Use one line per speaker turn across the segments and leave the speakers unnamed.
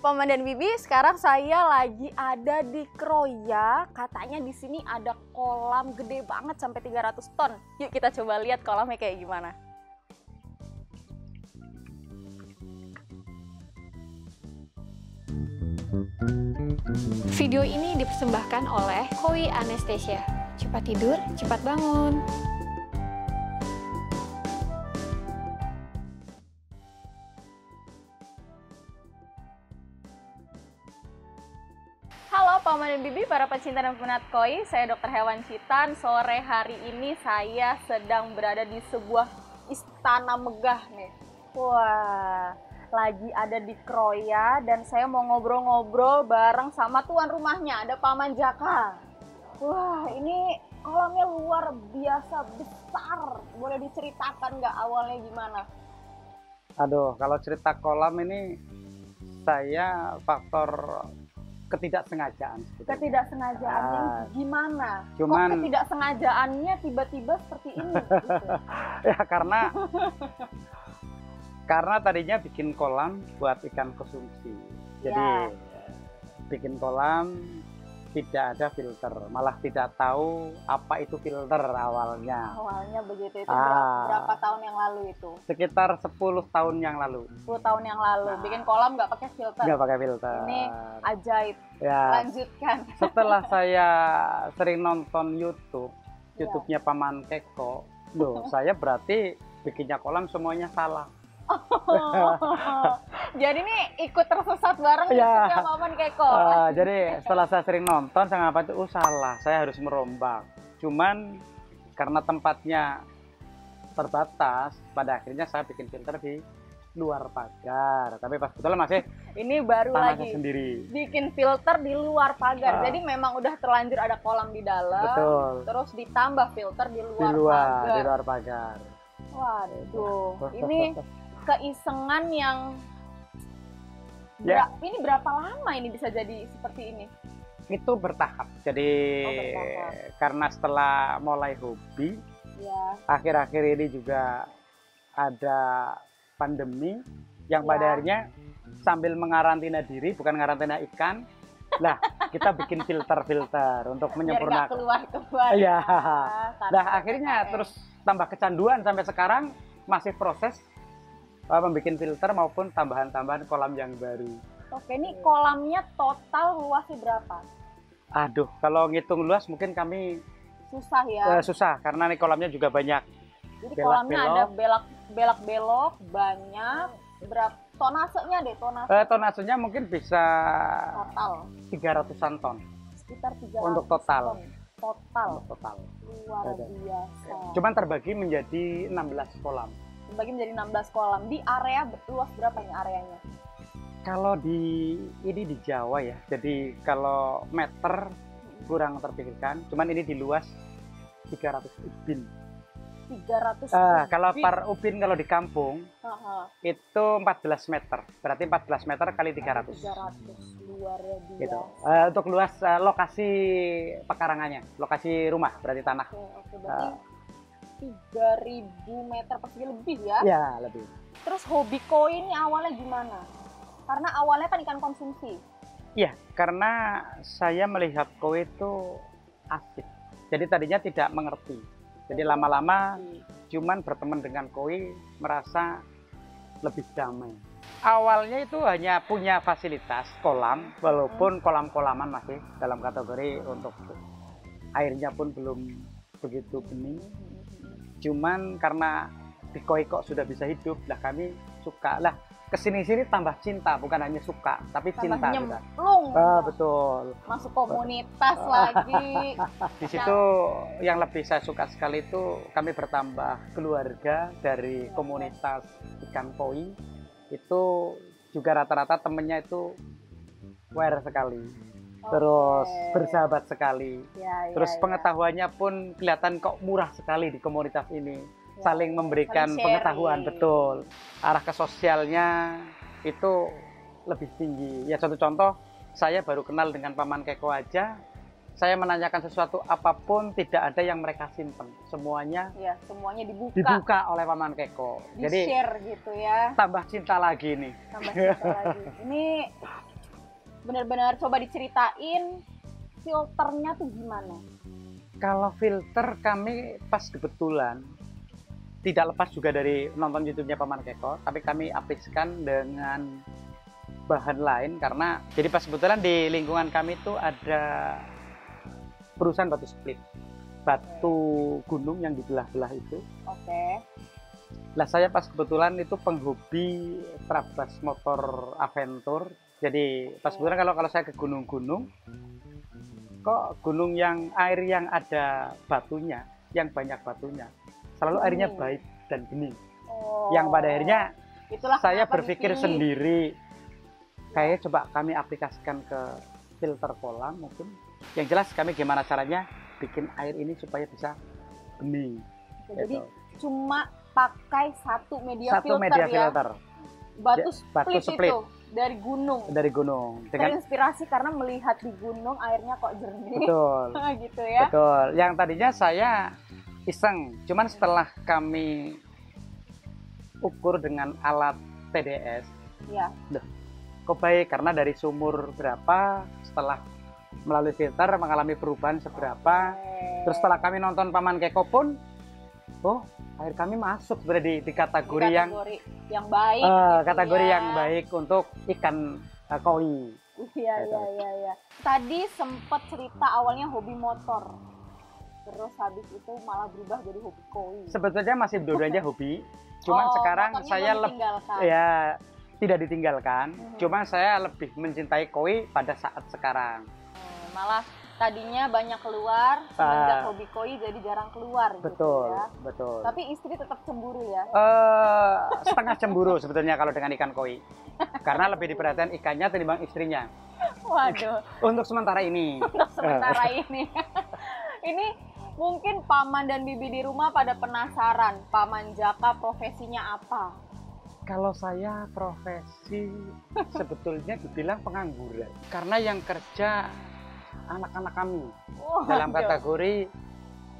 Paman dan Bibi, sekarang saya lagi ada di Kroya. Katanya di sini ada kolam gede banget sampai 300 ton. Yuk kita coba lihat kolamnya kayak gimana.
Video ini dipersembahkan oleh Koi Anesthesia. Cepat tidur, cepat bangun.
Halo Paman dan Bibi, para pecinta dan peminat koi, saya Dr. Hewan Citan. Sore hari ini saya sedang berada di sebuah istana megah nih. Wah, lagi ada di Kroya dan saya mau ngobrol-ngobrol bareng sama tuan rumahnya, ada Paman Jaka. Wah, ini kolamnya luar biasa besar. Boleh diceritakan nggak awalnya gimana?
Aduh, kalau cerita kolam ini saya faktor ketidaksengajaan.
Ketidaksengajaannya gimana?
Cuman
kok ketidaksengajaannya tiba-tiba seperti ini gitu?
ya karena tadinya bikin kolam buat ikan konsumsi. Jadi bikin kolam tidak ada filter, malah tidak tahu apa itu filter awalnya.
Awalnya begitu itu berapa tahun yang lalu itu?
Sekitar 10 tahun yang lalu.
10 tahun yang lalu bikin kolam nggak pakai filter.
Nggak pakai filter.
Ini ajaib.
Ya.
Lanjutkan.
Setelah saya sering nonton YouTube-nya Paman Keko, loh saya berarti bikinnya kolam semuanya salah.
Jadi ini ikut tersesat bareng
ya.
ya Paman Keko.
Jadi setelah saya sering nonton, saya ngapa itu salah, saya harus merombak. Cuman karena tempatnya terbatas, pada akhirnya saya bikin filter di luar pagar. Tapi pas betul masih
ini baru lagi
sendiri.
Bikin filter di luar pagar. Jadi memang udah terlanjur ada kolam di dalam.
Betul.
Terus ditambah filter di luar pagar.
Di luar pagar.
Waduh, ini keisengan yang ini berapa lama ini bisa jadi seperti ini?
Itu bertahap. Jadi karena setelah mulai hobi, akhir-akhir ini juga ada pandemi yang pada akhirnya sambil mengarantina diri, bukan ngarantina ikan, lah kita bikin filter untuk menyempurnakan.
Keluar.
Iya. Nah akhirnya terus tambah kecanduan sampai sekarang masih proses membuat filter maupun tambahan-tambahan kolam yang baru.
Oke, ini kolamnya total luasnya berapa?
Aduh, kalau ngitung luas mungkin kami
susah ya.
Susah karena nih kolamnya juga banyak.
Jadi kolamnya ada belak-belok banyak. Berapa tonasenya deh
tonasenya mungkin bisa
total
300-an ton.
Sekitar 300
untuk total.
Total. Luar biasa.
Cuman terbagi menjadi 16 kolam.
Terbagi menjadi 16 kolam. Di area luas berapa nih areanya?
Kalau ini di Jawa ya. Jadi kalau meter kurang terpikirkan. Cuman ini di luas 300 ubin.
300
kalau per ubin kalau di kampung itu 14 meter. Berarti 14 meter kali 300.
300 luar biasa.
Gitu. Untuk luas lokasi pekarangannya, lokasi rumah berarti tanah.
Oke, berarti 3.000 meter persegi lebih ya?
Ya, lebih.
Terus hobi koi ini awalnya gimana? Karena awalnya kan ikan konsumsi.
Iya, karena saya melihat koi itu asik. Jadi tadinya tidak mengerti. Jadi lama-lama cuman berteman dengan koi merasa lebih damai. Awalnya itu hanya punya fasilitas kolam, walaupun kolam-kolaman masih dalam kategori untuk airnya pun belum begitu bening. Cuman karena di koi kok sudah bisa hidup, lah kami suka lah. Kesini-sini tambah cinta, bukan hanya suka, tapi
tambah
cinta.
Nyemplung.
Betul.
Masuk komunitas lagi.
Di situ yang lebih saya suka sekali itu kami bertambah keluarga dari komunitas ikan koi. Itu juga rata-rata temennya itu aware sekali. Terus bersahabat sekali. Terus pengetahuannya pun kelihatan kok murah sekali di komunitas ini. Saling memberikan pengetahuan, betul. Arah ke sosialnya itu lebih tinggi. Ya satu contoh, saya baru kenal dengan Paman Keko aja, saya menanyakan sesuatu apapun tidak ada yang mereka simpen. Semuanya dibuka oleh Paman Keko.
Jadi share gitu ya.
Tambah cinta lagi nih.
Tambah cinta lagi. Ini benar-benar coba diceritain filternya tuh gimana?
Kalau filter kami pas kebetulan tidak lepas juga dari nonton YouTube-nya Paman Keko, tapi kami aplikasikan dengan bahan lain karena jadi pas kebetulan di lingkungan kami itu ada perusahaan batu split, batu gunung yang dibelah-belah itu.
Oke.
Lah saya pas kebetulan itu penghobi trabas motor Aventur. Jadi pas kebetulan kalau saya ke gunung-gunung, kok gunung yang air yang ada batunya, yang banyak batunya, selalu airnya baik dan bening. Yang pada akhirnya
itulah
saya
kenapa
berpikir
dipilih.
sendiri, kayaknya coba kami aplikasikan ke filter kolam mungkin. Yang jelas kami gimana caranya bikin air ini supaya bisa bening.
Jadi
Gitu.
cuma pakai satu media
Satu
filter
media
ya.
filter
Batu
batu
split
split.
itu dari gunung.
dari gunung dengan
Terinspirasi karena melihat di gunung airnya kok jernih.
betul.
Gitu ya.
Betul. Yang tadinya saya iseng, cuman setelah kami ukur dengan alat TDS,
Iya.
kok baik karena dari sumur berapa, setelah melalui filter mengalami perubahan seberapa. Terus setelah kami nonton Paman Keko pun, oh air kami masuk sebenarnya di kategori yang
baik. Gitu
kategori
ya.
yang baik untuk ikan koi.
Iya, iya, iya, iya. Tadi sempat cerita awalnya hobi motor. Terus habis itu malah berubah jadi hobi koi.
Sebetulnya masih dua-duanya hobi, cuman sekarang
motornya
saya
belum ditinggalkan.
ya tidak ditinggalkan.
Mhm.
Cuma saya lebih mencintai koi pada saat sekarang.
Malah tadinya banyak keluar, semenjak hobi koi jadi jarang keluar.
Betul,
gitu ya.
betul.
Tapi istri tetap cemburu ya.
Setengah cemburu sebetulnya kalau dengan ikan koi, karena lebih diperhatikan ikannya ketimbang istrinya.
Waduh.
Untuk sementara ini.
Untuk sementara ini. Ini mungkin paman dan bibi di rumah pada penasaran, Paman Jaka profesinya apa?
Kalau saya profesi sebetulnya dibilang pengangguran, karena yang kerja anak-anak kami dalam kategori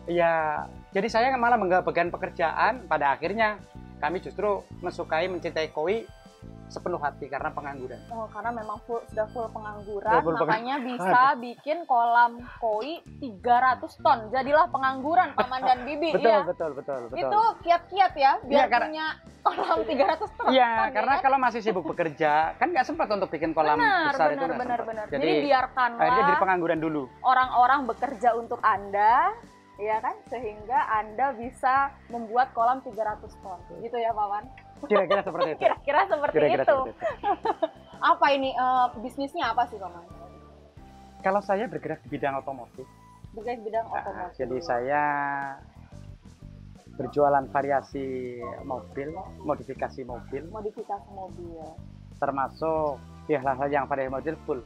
ya. Jadi saya malah menggagalkan pekerjaan. Pada akhirnya kami justru mencintai koi sepenuh hati karena pengangguran.
Oh, karena memang sudah full pengangguran,
Full
makanya bisa bikin kolam koi 300 ton. Jadilah pengangguran Paman dan Bibi.
Betul,
ya.
betul.
Itu kiat-kiat ya, biar
Iya, karena-
punya kolam 300 ton.
Iya,
ton,
karena
ya.
kalau masih sibuk bekerja, kan nggak sempat untuk bikin kolam besar itu. Nggak sempat.
Benar.
Jadi,
Jadi
akhirnya
biarkanlah
jadi pengangguran dulu.
orang-orang bekerja untuk Anda, ya kan? Sehingga Anda bisa membuat kolam 300 ton. Gitu ya, Paman?
Kira-kira seperti itu.
Kira-kira seperti
Kira-kira
itu.
seperti itu.
Apa ini bisnisnya apa sih, Paman?
Kalau saya bergerak di bidang otomotif,
Bergerak di bidang otomotif.
jadi saya berjualan variasi mobil, modifikasi mobil,
Modifikasi mobil.
termasuk ya hal-hal yang variasi mobil full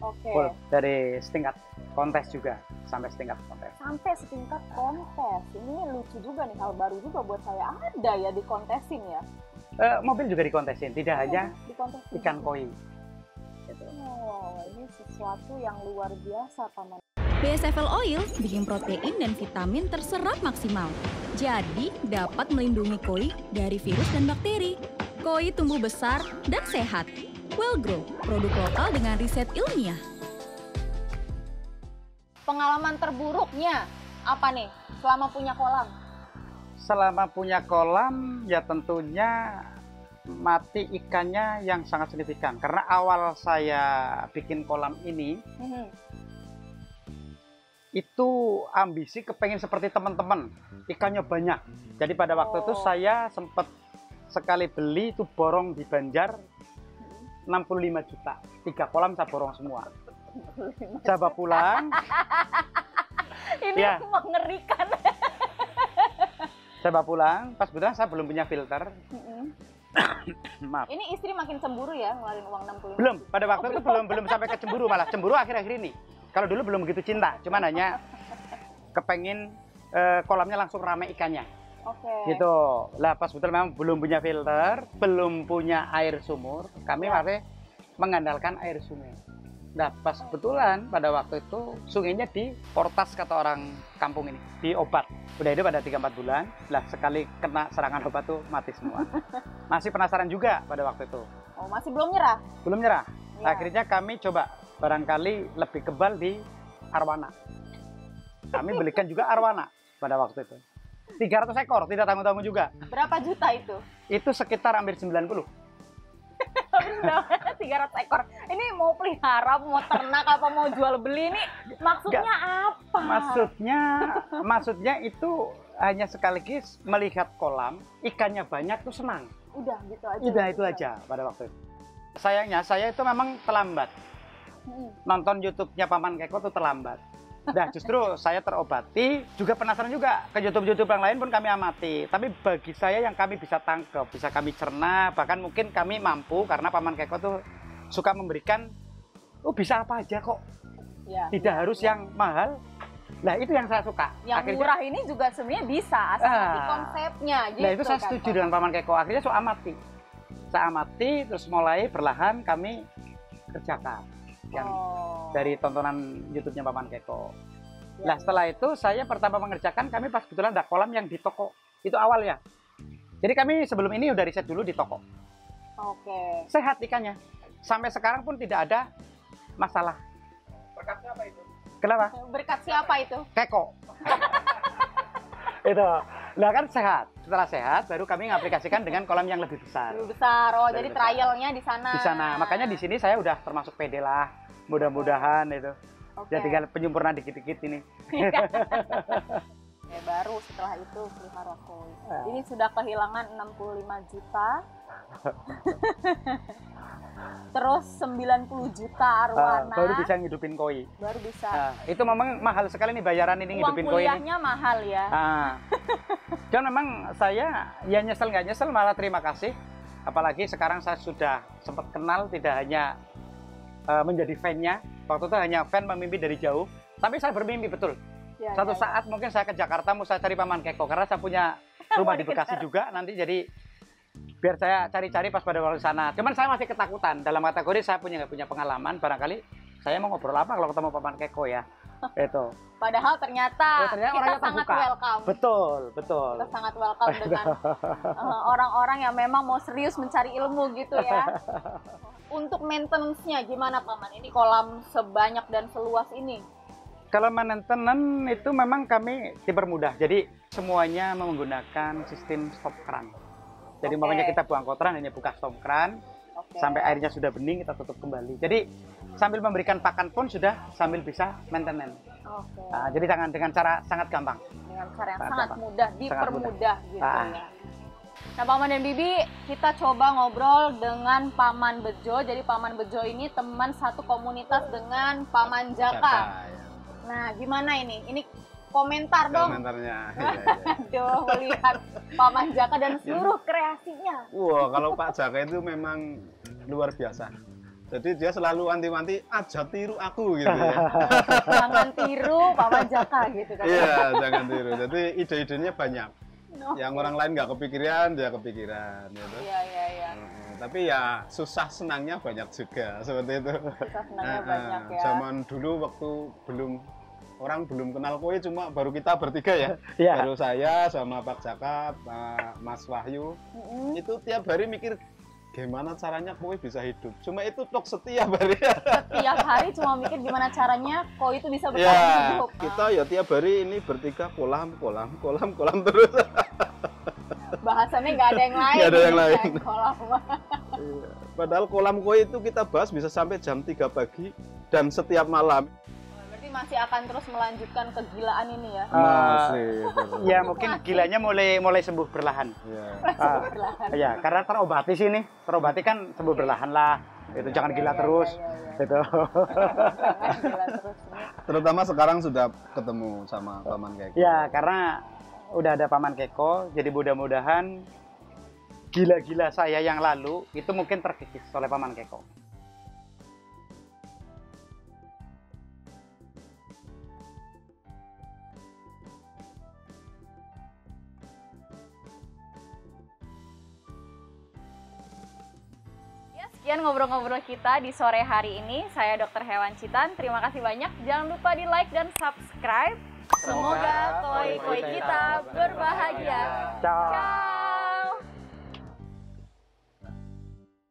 Oke.
dari setingkat kontes juga sampai setingkat kontes.
Sampai setingkat kontes. Ini lucu juga nih, hal baru juga buat saya. Ada ya dikontesin ya?
Mobil juga dikontesin, tidak hanya
Dikontesin.
ikan koi. Gitu.
Oh, ini sesuatu yang luar biasa, Paman.
BSFL Oil bikin protein dan vitamin terserap maksimal. Jadi dapat melindungi koi dari virus dan bakteri. Koi tumbuh besar dan sehat. Wellgrow, produk lokal dengan riset ilmiah.
Pengalaman terburuknya apa nih selama punya kolam?
Selama punya kolam ya tentunya mati ikannya yang sangat signifikan. Karena awal saya bikin kolam ini itu ambisi kepengen seperti teman-teman, ikannya banyak. Jadi pada waktu itu saya sempat sekali beli itu borong di Banjar 65 juta, 3 kolam saya borong semua. Saya bawa pulang.
Ini
Ya.
mengerikan.
Saya bawa pulang, pas kebetulan saya belum punya filter. Maaf.
Ini istri makin cemburu ya ngeluarin uang 65.
Belum, pada waktu itu belum sampai ke cemburu, malah cemburu akhir-akhir ini. Kalau dulu belum begitu cinta, cuman hanya kepengin kolamnya langsung ramai ikannya.
Oke.
Gitu. Lah pas betul memang belum punya filter, belum punya air sumur, kami masih mengandalkan air sungai. Nah pas kebetulan pada waktu itu sungainya di Portas kata orang kampung ini, di obat. Udah itu pada 3-4 bulan, lah sekali kena serangan obat tuh mati semua. Masih penasaran juga pada waktu itu.
Oh, masih belum nyerah?
Belum nyerah.
Ya.
Akhirnya kami coba barangkali lebih kebal di arwana. Kami belikan juga arwana pada waktu itu. 300 ekor, tidak tanggung-tanggung juga.
Berapa juta itu?
Itu sekitar hampir 90.
300 ekor. Ini mau pelihara, mau ternak, apa mau jual beli ini maksudnya apa?
Maksudnya itu hanya sekaligus melihat kolam, ikannya banyak tuh senang.
Udah gitu aja.
Udah itu aja pada waktu itu. Sayangnya saya itu memang terlambat. Nonton YouTube-nya Paman Keko tuh terlambat. Nah justru saya terobati, juga penasaran juga ke YouTube-YouTube yang lain pun kami amati. Tapi bagi saya yang kami bisa tangkap, bisa kami cerna, bahkan mungkin kami mampu karena Paman Keko tuh suka memberikan, oh bisa apa aja kok,
Ya,
tidak harus yang mahal. Nah itu yang saya suka.
Yang murah ini juga sebenarnya bisa, asal nanti konsepnya gitu.
Nah itu saya
kan,
setuju
Pak.
dengan Paman Keko. Akhirnya saya amati, terus mulai perlahan kami kerjakan yang dari tontonan YouTube-nya Paman Keko. Nah setelah itu saya pertama mengerjakan, kami pas kebetulan ada kolam yang di toko. Itu awal ya. Jadi kami sebelum ini udah riset dulu di toko.
Oke.
Sehat ikannya. Sampai sekarang pun tidak ada masalah.
Berkatnya apa itu?
Kenapa?
Berkat siapa itu?
Keko. Itu. Nah kan sehat. Setelah sehat baru kami mengaplikasikan dengan kolam yang lebih besar.
Lebih besar. Oh, jadi
Lebih besar.
trialnya di sana.
Di sana. Makanya di sini saya udah termasuk pede lah. Mudah-mudahan itu.
Oke.
Ya tinggal penyempurnaan dikit-dikit ini.
Ya, baru setelah itu pelihara koi. Ini sudah kehilangan 65 juta. Terus 90 juta arwana.
Baru bisa ngidupin koi.
Baru bisa.
Nah, itu memang mahal sekali nih bayaran ini
Uang
ngidupin koi ini.
kuliahnya mahal ya.
Dan memang saya ya nyesel nggak nyesel, malah terima kasih. Apalagi sekarang saya sudah sempat kenal, tidak hanya menjadi fan-nya. Waktu itu hanya fan memimpi dari jauh. Tapi saya bermimpi betul.
Ya,
Suatu
ya,
saat mungkin saya ke Jakarta mau saya cari Paman Keko karena saya punya rumah di Bekasi juga nanti, jadi biar saya cari-cari pas pada waktu sana. Cuman saya masih ketakutan dalam kategori saya nggak punya pengalaman, barangkali saya mau ngobrol apa kalau ketemu Paman Keko ya. Itu.
Padahal ternyata,
Ternyata
kita
orangnya
sangat
terbuka.
welcome.
Betul, betul.
Kita sangat welcome dengan orang-orang yang memang mau serius mencari ilmu gitu ya. Untuk maintenance-nya gimana Paman? Ini kolam sebanyak dan seluas ini.
Kalau maintenance itu memang kami dipermudah. Jadi semuanya menggunakan sistem stop keran. Jadi makanya kita buang kotoran hanya buka stop keran. Sampai airnya sudah bening kita tutup kembali. Jadi sambil memberikan pakan pun sudah sambil bisa maintenance. Nah, jadi dengan cara sangat gampang.
Dengan cara yang sangat
gampang.
mudah, dipermudah gitu
Ah.
ya. Nah Paman dan Bibi, kita coba ngobrol dengan Paman Bejo. Jadi Paman Bejo ini teman satu komunitas dengan Paman Jaka. Nah gimana ini? Ini komentar dong.
Komentarnya.
Aduh, melihat Paman Jaka dan seluruh kreasinya.
Wah, kalau Pak Jaka itu memang luar biasa. Jadi dia selalu anti-anti, aja tiru aku gitu ya.
Jangan tiru Paman Jaka gitu kan.
Iya, jangan tiru. Jadi ide-idenya banyak. Yang orang lain nggak kepikiran, dia kepikiran. Gitu.
Iya.
Tapi ya susah senangnya banyak juga, seperti itu.
Susah senangnya banyak ya.
Zaman dulu waktu orang belum kenal koi, cuma baru kita bertiga ya.
Iya.
Baru saya sama Pak Jaka, Mas Wahyu. Itu tiap hari mikir gimana caranya koi bisa hidup. Cuma itu tok setiap hari.
Setiap hari cuma mikir gimana caranya koi itu bisa bertahan
Ya,
hidup.
kita ya tiap hari ini bertiga kolam terus.
Bahasannya nggak ada yang lain.
Nggak ada yang lain.
Kolam.
Padahal kolam koi itu kita bahas bisa sampai jam 3 pagi dan setiap malam.
Berarti masih akan terus melanjutkan kegilaan ini ya.
Ya mungkin gilanya mulai sembuh berlahan.
Perlahan.
Ya karena terobati sih nih, terobati kan sembuh berlahan lah. Itu jangan gila terus. Itu.
Jangan gila terus.
Terutama sekarang sudah ketemu sama Paman Keko.
Ya karena udah ada Paman Keko, jadi mudah-mudahan gila-gila saya yang lalu itu mungkin terkikis oleh Paman Keko.
Sekian ngobrol-ngobrol kita di sore hari ini. Saya Dr. Hewan Citan. Terima kasih banyak. Jangan lupa di like dan subscribe. Semoga koi-koi kita berbahagia.
Ciao.